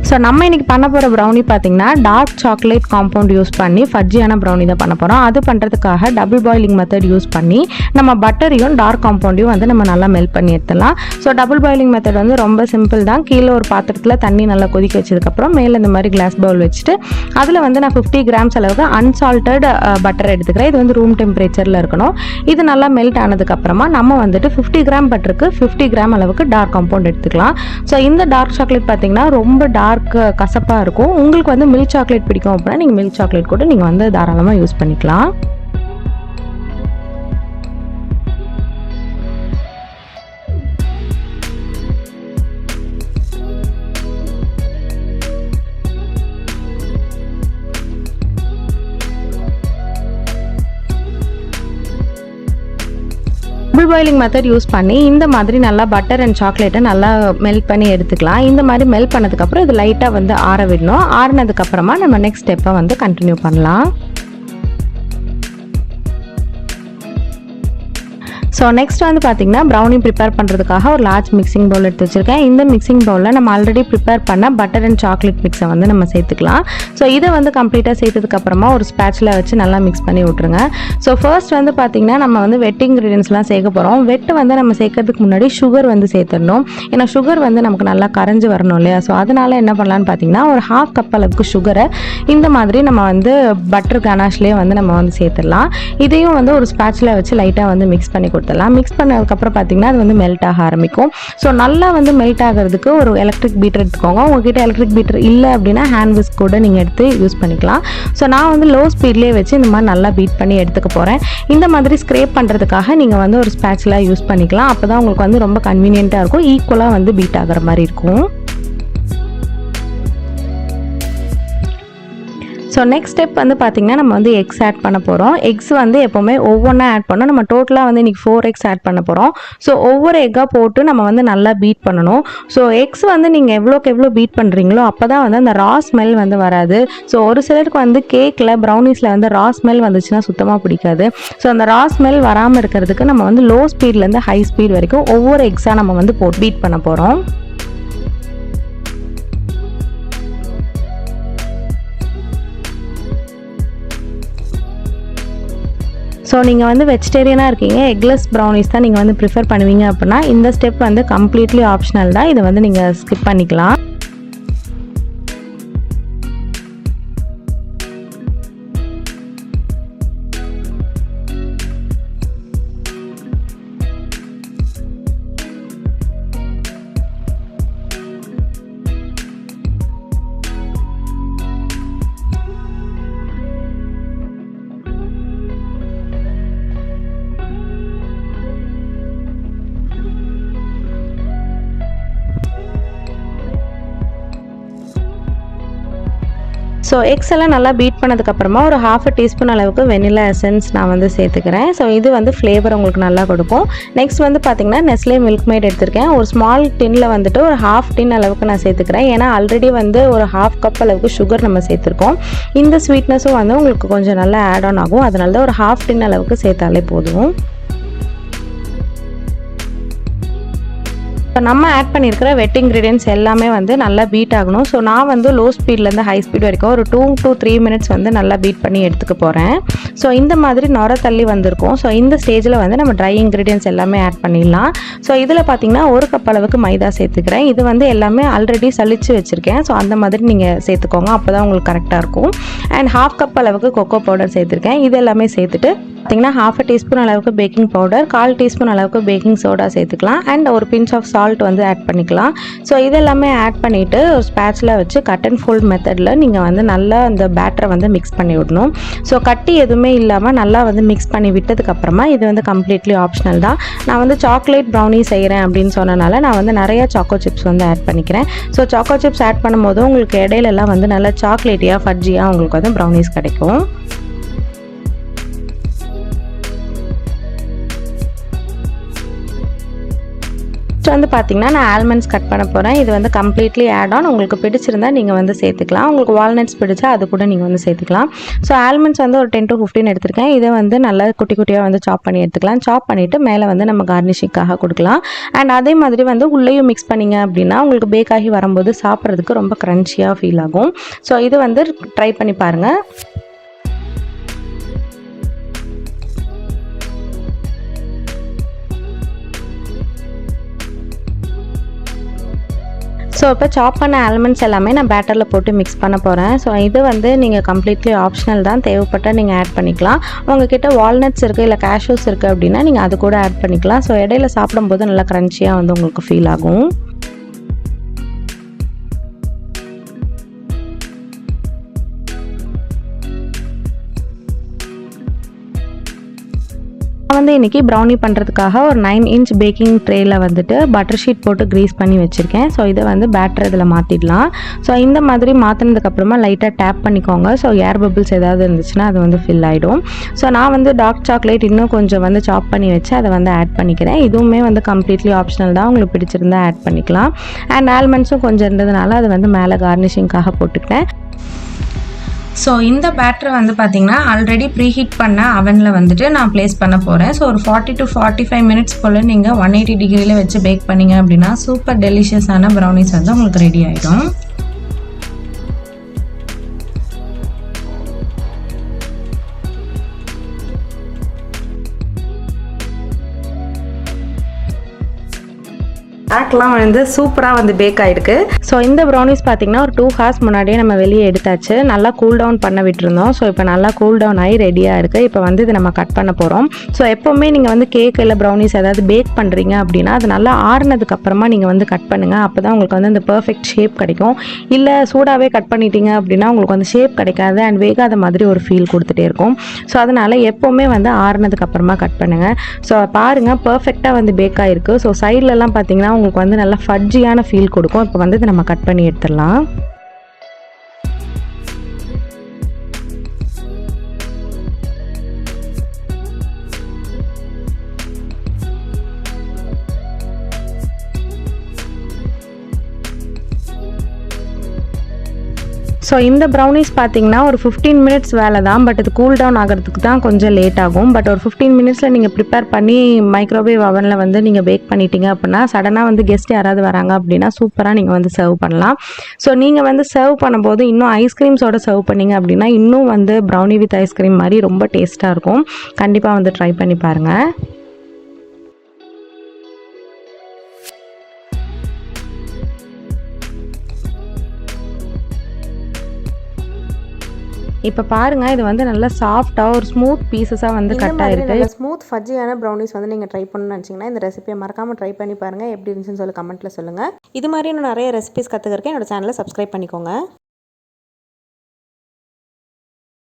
So நம்ம இன்றைக்கி பண்ண போகிற ப்ரௌனி பார்த்திங்கன்னா டார்க் சாக்லேட் காம்பவுண்ட் யூஸ் பண்ணி ஃபட்ஜியான ப்ரௌனி தான் பண்ண போகிறோம். அது பண்ணுறதுக்காக டபுள் பாயிலிங் மெத்தட் யூஸ் பண்ணி நம்ம பட்டரையும் டார்க் காம்பவுண்டையும் வந்து நம்ம நல்லா மெல்ட் பண்ணி எடுத்துடலாம். ஸோ டபுள் பாயிலிங் மெத்தட் வந்து ரொம்ப சிம்பிள் தான். கீழே ஒரு பாத்திரத்தில் தண்ணி நல்லா கொதிக்க வச்சதுக்கப்புறம் மேலே இந்த மாதிரி கிளாஸ் பவுல் வச்சுட்டு அதில் வந்து நான் 50 கிராம்ஸ் அளவுக்கு அன்சால்டட் பட்டர் எடுத்துக்கிறேன். இது வந்து ரூம் டெம்பரேச்சரில் இருக்கணும். இது நல்லா மெல்ட் ஆனதுக்கப்புறமா நம்ம வந்துட்டு 50 கிராம் பட்டருக்கு 50 கிராம் அளவுக்கு டார்க் காம்பவுண்ட் எடுத்துக்கலாம். ஸோ இந்த டார்க் சாக்லேட் பார்த்திங்கன்னா ரொம்ப டார்க் கசப்பாக இருக்கும். உங்களுக்கு வந்து மில்க் சாக்லேட் பிடிக்கும் அப்படின்னா நீங்கள் மில்க் சாக்லேட் கூட நீங்கள் வந்து தாராளமாக யூஸ் பண்ணிக்கலாம். டபுள் பாயிலிங் மெத்தட் யூஸ் பண்ணி இந்த மாதிரி நல்லா பட்டர் அண்ட் சாக்லேட்டை நல்லா மெல்ட் பண்ணி எடுத்துக்கலாம். இந்த மாதிரி மெல்ட் பண்ணதுக்கப்புறம் இது லைட்டாக வந்து ஆற விடணும். ஆறினதுக்கப்புறமா நம்ம நெக்ஸ்ட் ஸ்டெப்பை வந்து கண்டினியூ பண்ணலாம். ஸோ நெக்ஸ்ட் வந்து பார்த்திங்கன்னா ப்ரௌனி ப்ரிப்பேர் பண்ணுறதுக்காக ஒரு லார்ஜ் மிக்சிங் பவுல் எடுத்து வச்சுருக்கேன். இந்த மிக்சிங் பவுலில் நம்ம ஆல்ரெடி ப்ரிப்பேர் பண்ண பட்டர் அண்ட் சாக்லேட் மிக்ஸை வந்து நம்ம சேர்த்துக்கலாம். ஸோ இதை வந்து கம்ப்ளீட்டாக சேர்த்ததுக்கப்புறமா ஒரு ஸ்பேட்சில் வச்சு நல்லா மிக்ஸ் பண்ணி விட்ருங்க. ஸோ ஃபர்ஸ்ட் வந்து பார்த்திங்கன்னா நம்ம வந்து வெட் இன்க்ரீடியன்ஸ்லாம் சேர்க்க போகிறோம். வெட்டு வந்து நம்ம சேர்க்கறதுக்கு முன்னாடி சுகர் வந்து சேர்த்துடணும். ஏன்னா சுகர் வந்து நமக்கு நல்லா கரைஞ்சி வரணும் இல்லையா. ஸோ அதனால் என்ன பண்ணலான்னு பார்த்திங்கன்னா ஒரு 1/2 கப் அளவுக்கு சுகரை இந்த மாதிரி நம்ம வந்து பட்டர் கனாஷ்லேயே வந்து நம்ம வந்து சேர்த்துடலாம். இதையும் வந்து ஒரு ஸ்பேட்சில் வச்சு லைட்டாக வந்து மிக்ஸ் பண்ணி கொடுத்துடலாம். மிக்ஸ் பண்ணதுக்கப்புறம் பார்த்திங்கன்னா அது வந்து மெல்ட் ஆக ஆரம்பிக்கும். ஸோ நல்லா வந்து மெல்ட் ஆகிறதுக்கு ஒரு எலக்ட்ரிக் பீட்டர் எடுத்துக்கோங்க. உங்ககிட்ட எலக்ட்ரிக் பீட்டர் இல்லை அப்படின்னா ஹேண்ட் விஸ்க் கூட நீங்கள் எடுத்து யூஸ் பண்ணிக்கலாம். ஸோ நான் வந்து லோ ஸ்பீட்லேயே வச்சு இந்த மாதிரி நல்லா பீட் பண்ணி எடுத்துக்க போகிறேன். இந்த மாதிரி ஸ்க்ரேப் பண்ணுறதுக்காக நீங்கள் வந்து ஒரு ஸ்பேட்சில் யூஸ் பண்ணிக்கலாம். அப்போ தான் உங்களுக்கு வந்து ரொம்ப கன்வீனியண்ட்டாக இருக்கும். ஈக்குவலாக வந்து பீட் ஆகிற மாதிரி இருக்கும். ஸோ நெக்ஸ்ட் ஸ்டெப் வந்து பார்த்திங்கன்னா நம்ம வந்து எக்ஸ் ஆட் பண்ண போகிறோம். எக்ஸ் வந்து எப்போவுமே ஒவ்வொன்றா ஆட் பண்ணோம். நம்ம டோட்டலாக வந்து இன்றைக்கி 4 எக்ஸ் ஆட் பண்ண போகிறோம். ஸோ ஒவ்வொரு எக்காக போட்டு நம்ம வந்து நல்லா பீட் பண்ணணும். ஸோ எக்ஸ் வந்து நீங்கள் எவ்வளோக்கு எவ்வளோ பீட் பண்ணுறீங்களோ அப்போ தான் வந்து அந்த ரா ஸ்மெல் வந்து வராது. ஸோ ஒரு சிலருக்கு வந்து கேக்கில் ப்ரௌனிஸில் வந்து ரா ஸ்மெல் வந்துச்சுன்னா சுத்தமாக பிடிக்காது. ஸோ அந்த ரா ஸ்மெல் வராமல் இருக்கிறதுக்கு நம்ம வந்து லோ ஸ்பீட்லேருந்து ஹை ஸ்பீட் வரைக்கும் ஒவ்வொரு எக்ஸாக நம்ம வந்து பீட் பண்ண போகிறோம். ஸோ நீங்கள் வந்து வெஜிடேரியனாக இருக்கீங்க, எக்லெஸ் ப்ரௌனிஸ் தான் நீங்கள் வந்து ப்ரிஃபர் பண்ணுவீங்க அப்படின்னா இந்த ஸ்டெப் வந்து கம்ப்ளீட்லி ஆப்ஷனல் தான். இதை வந்து நீங்கள் ஸ்கிப் பண்ணிக்கலாம். ஸோ எக்ஸ் எல்லாம் நல்லா பீட் பண்ணதுக்கப்புறமா ஒரு 1/2 டீஸ்பூன் அளவுக்கு வெனிலா எசன்ஸ் நான் வந்து சேர்த்துக்கிறேன். ஸோ இது வந்து ஃப்ளேவர் உங்களுக்கு நல்லா கொடுக்கும். நெக்ஸ்ட் வந்து பார்த்திங்கன்னா நெஸ்லே மில்க் மேட் எடுத்திருக்கேன். ஒரு ஸ்மால் டின்னில் வந்துட்டு ஒரு 1/2 டின் அளவுக்கு நான் சேர்த்துக்கிறேன். ஏன்னா ஆல்ரெடி வந்து ஒரு 1/2 கப் அளவுக்கு சுகர் நம்ம சேர்த்துருக்கோம். இந்த ஸ்வீட்னஸும் வந்து உங்களுக்கு கொஞ்சம் நல்லா ஆட் ஆன் ஆகும். அதனால தான் ஒரு 1/2 டின் அளவுக்கு சேர்த்தாலே போதும். இப்போ நம்ம ஆட் பண்ணியிருக்கிற வெட் இன்க்ரீடியன்ஸ் எல்லாமே வந்து நல்லா பீட் ஆகணும். ஸோ நான் வந்து லோ ஸ்பீட்லேருந்து ஹை ஸ்பீட் வரைக்கும் ஒரு 2 to 3 மினிட்ஸ் வந்து நல்லா பீட் பண்ணி எடுத்துக்க போகிறேன். ஸோ இந்த மாதிரி நுர தள்ளி வந்திருக்கும். ஸோ இந்த ஸ்டேஜில் வந்து நம்ம ட்ரை இன்க்ரீடியன்ஸ் எல்லாமே ஆட் பண்ணிடலாம். ஸோ இதில் பார்த்திங்கன்னா 1 கப் அளவுக்கு மைதா சேர்த்துக்கிறேன். இது வந்து எல்லாமே ஆல்ரெடி சலிச்சு வச்சுருக்கேன். ஸோ அந்த மாதிரி நீங்கள் சேர்த்துக்கோங்க. அப்போ தான் உங்களுக்கு கரெக்டாக இருக்கும். அண்ட் 1/2 கப் அளவுக்கு கொக்கோ பவுடர் சேர்த்துருக்கேன். இது எல்லாமே சேர்த்துட்டு பார்த்திங்கன்னா 1/2 டீஸ்பூன் அளவுக்கு பேக்கிங் பவுடர், 1/4 டீஸ்பூன் அளவுக்கு பேக்கிங் சோடா சேர்த்துக்கலாம். அண்ட் ஒரு பிஞ்ச் ஆஃப் சால்ட் வந்து ஆட் பண்ணிக்கலாம். ஸோ இதெல்லாமே ஆட் பண்ணிவிட்டு ஒரு ஸ்பேட்சில் வச்சு கட் அண்ட் ஃபோல்ட் மெத்தடில் நீங்கள் வந்து நல்லா அந்த பேட்டரை வந்து மிக்ஸ் பண்ணி விடணும். ஸோ கட்டி எதுவுமே இல்லாமல் நல்லா வந்து மிக்ஸ் பண்ணி விட்டதுக்கப்புறமா இது வந்து கம்ப்ளீட்லி ஆப்ஷனல் தான். நான் வந்து சாக்லேட் ப்ரௌனி செய்கிறேன் அப்படின்னு சொன்னனால நான் வந்து நிறையா சாக்கோ சிப்ஸ் வந்து ஆட் பண்ணிக்கிறேன். ஸோ சாக்கோ சிப்ஸ் ஆட் பண்ணும்போது உங்களுக்கு இடையிலலாம் வந்து நல்லா சாக்லேட்டியாக ஃபட்ஜியாக உங்களுக்கு வந்து ப்ரௌனிஸ் கிடைக்கும். நெக்ஸ்ட் வந்து பார்த்தீங்கன்னா நான் ஆல்மண்ட்ஸ் கட் பண்ண போகிறேன். இது வந்து கம்ப்ளீட்லி ஆட் ஆன். உங்களுக்கு பிடிச்சிருந்தா நீங்கள் வந்து சேர்த்துக்கலாம். உங்களுக்கு வால்நட்ஸ் பிடிச்சா அது கூட நீங்கள் வந்து சேர்த்துக்கலாம். ஸோ ஆல்மண்ட்ஸ் வந்து ஒரு 10 to 15 எடுத்திருக்கேன். இதை வந்து நல்லா குட்டி குட்டியாக வந்து சாப் பண்ணி எடுத்துக்கலாம். சாப் பண்ணிவிட்டு மேலே வந்து நம்ம கார்னிஷிங்காக கொடுக்கலாம். அண்ட் அதே மாதிரி வந்து உள்ளேயும் மிக்ஸ் பண்ணிங்க அப்படின்னா உங்களுக்கு பேக் ஆகி வரும்போது சாப்பிட்றதுக்கு ரொம்ப க்ரன்ச்சியாக ஃபீல் ஆகும். ஸோ இது வந்து ட்ரை பண்ணி பாருங்கள். ஸோ இப்போ சாப் பண்ண ஆல்மண்ட்ஸ் எல்லாமே நான் பேட்டரில் போட்டு மிக்ஸ் பண்ண போகிறேன். ஸோ இது வந்து நீங்கள் கம்ப்ளீட்லி ஆப்ஷனல் தான், தேவைப்பட்டால் நீங்கள் ஆட் பண்ணிக்கலாம். உங்ககிட்ட வால்நட்ஸ் இருக்குது இல்லை கேஷ்யூஸ் இருக்குது அப்படின்னா நீங்கள் அது கூட ஆட் பண்ணிக்கலாம். ஸோ இடையில சாப்பிடும்போது நல்லா க்ரன்ச்சியாக வந்து உங்களுக்கு ஃபீல் ஆகும். வந்து இன்றைக்கி ப்ரௌனி பண்ணுறதுக்காக ஒரு 9 inch பேக்கிங் ட்ரேயில் வந்துட்டு பட்டர் ஷீட் போட்டு க்ரீஸ் பண்ணி வச்சுருக்கேன். ஸோ இதை வந்து பேட்டர் இதில் மாற்றிடலாம். ஸோ இந்த மாதிரி மாற்றினதுக்கப்புறமா லைட்டாக டேப் பண்ணிக்கோங்க. ஸோ ஏர் பபிள்ஸ் ஏதாவது இருந்துச்சுன்னா அது வந்து ஃபில் ஆகிடும். ஸோ நான் வந்து டார்க் சாக்லேட் இன்னும் கொஞ்சம் வந்து சாப் பண்ணி வச்சு அதை வந்து ஆட் பண்ணிக்கிறேன். இதுவுமே வந்து கம்ப்ளீட்லி ஆப்ஷனல் தான், உங்களுக்கு பிடிச்சிருந்தா ஆட் பண்ணிக்கலாம். அண்ட் ஆல்மண்ட்ஸும் கொஞ்சம் இருந்ததுனால அதை வந்து மேலே கார்னிஷிங்காக போட்டுக்கிட்டேன். ஸோ இந்த பேட்டரை வந்து பார்த்திங்கன்னா ஆல்ரெடி ப்ரீஹீட் பண்ண அவனில் வந்துட்டு நான் ப்ளேஸ் பண்ண போகிறேன். ஸோ ஒரு 40 to 45 minutes போல் நீங்கள் 180 degreeல வச்சு பேக் பண்ணிங்க அப்படின்னா சூப்பர் டெலிஷியஸான ப்ரௌனிஸ் வந்து உங்களுக்கு ரெடி ஆகிடும். பேக்லாம் வந்து சூப்பராக வந்து பேக் ஆகிருக்கு. ஸோ இந்த ப்ரௌனிஸ் பார்த்திங்கன்னா ஒரு 2 hours முன்னாடியே நம்ம வெளியே எடுத்தாச்சு. நல்லா கூல் டவுன் பண்ண விட்டுருந்தோம். ஸோ இப்போ நல்லா கூல் டவுன் ஆகி ரெடியாக இருக்குது. இப்போ வந்து இதை நம்ம கட் பண்ண போகிறோம். ஸோ எப்போவுமே நீங்கள் வந்து கேக் இல்லை ப்ரௌனிஸ் ஏதாவது பேக் பண்ணுறீங்க அப்படின்னா அது நல்லா ஆறுனதுக்கப்புறமா நீங்கள் வந்து கட் பண்ணுங்கள். அப்போ தான் உங்களுக்கு வந்து அந்த பர்ஃபெக்ட் ஷேப் கிடைக்கும். இல்லை சூடாகவே கட் பண்ணிட்டீங்க அப்படின்னா உங்களுக்கு வந்து ஷேப் கிடைக்காது அண்ட் வேகாத மாதிரி ஒரு ஃபீல் கொடுத்துட்டே இருக்கும். ஸோ அதனால் எப்போவுமே வந்து ஆறுனதுக்கப்புறமா கட் பண்ணுங்கள். ஸோ பாருங்கள் பர்ஃபெக்டாக வந்து பேக் ஆகிருக்கு. ஸோ சைட்லலாம் பார்த்தீங்கன்னா உங்களுக்கு வந்து நல்லா ஃபட்ஜியான ஃபீல் கொடுக்கும். இப்போ வந்து இதை நம்ம கட் பண்ணி எடுத்துடலாம். ஸோ இந்த ப்ரௌனிஸ் பார்த்தீங்கன்னா ஒரு 15 minutes வேலை தான். பட் இது கூல் டவுன் ஆகிறதுக்கு தான் கொஞ்சம் லேட் ஆகும். பட் ஒரு 15 minutesல நீங்கள் ப்ரிப்பேர் பண்ணி மைக்ரோவேவ் அவனில் வந்து நீங்கள் பேக் பண்ணிட்டீங்க அப்படின்னா சடனாக வந்து கெஸ்ட் யாராவது வராங்க அப்படின்னா சூப்பராக நீங்கள் வந்து சர்வ் பண்ணலாம். ஸோ நீங்கள் வந்து சர்வ் பண்ணும்போது இன்னும் ஐஸ்கிரீம்ஸோட சர்வ் பண்ணிங்க அப்படின்னா இன்னும் வந்து ப்ரௌனி வித் ஐஸ்கிரீம் மாதிரி ரொம்ப டேஸ்ட்டாக இருக்கும். கண்டிப்பாக வந்து ட்ரை பண்ணி பாருங்கள். இப்போ பாருங்கள் இது வந்து நல்லா சாஃப்டாக ஒரு ஸ்மூத் பீசஸாக வந்து கட் ஆகிருக்கு. ஸ்மூத் ஃபஜ்ஜியான ப்ரௌனிஸ் வந்து நீங்கள் ட்ரை பண்ணணும்னு நினச்சிங்கன்னா இந்த ரெசிபியை மறக்காமல் ட்ரை பண்ணி பாருங்கள். எப்படி இருந்துச்சுன்னு சொல்லி கமெண்ட்டில் சொல்லுங்கள். இது மாதிரி இன்னும் நிறைய ரெசிபிஸ் கற்றுக்கிறதுக்கு என்னோட சேனலை சப்ஸ்கிரைப் பண்ணிக்கோங்க.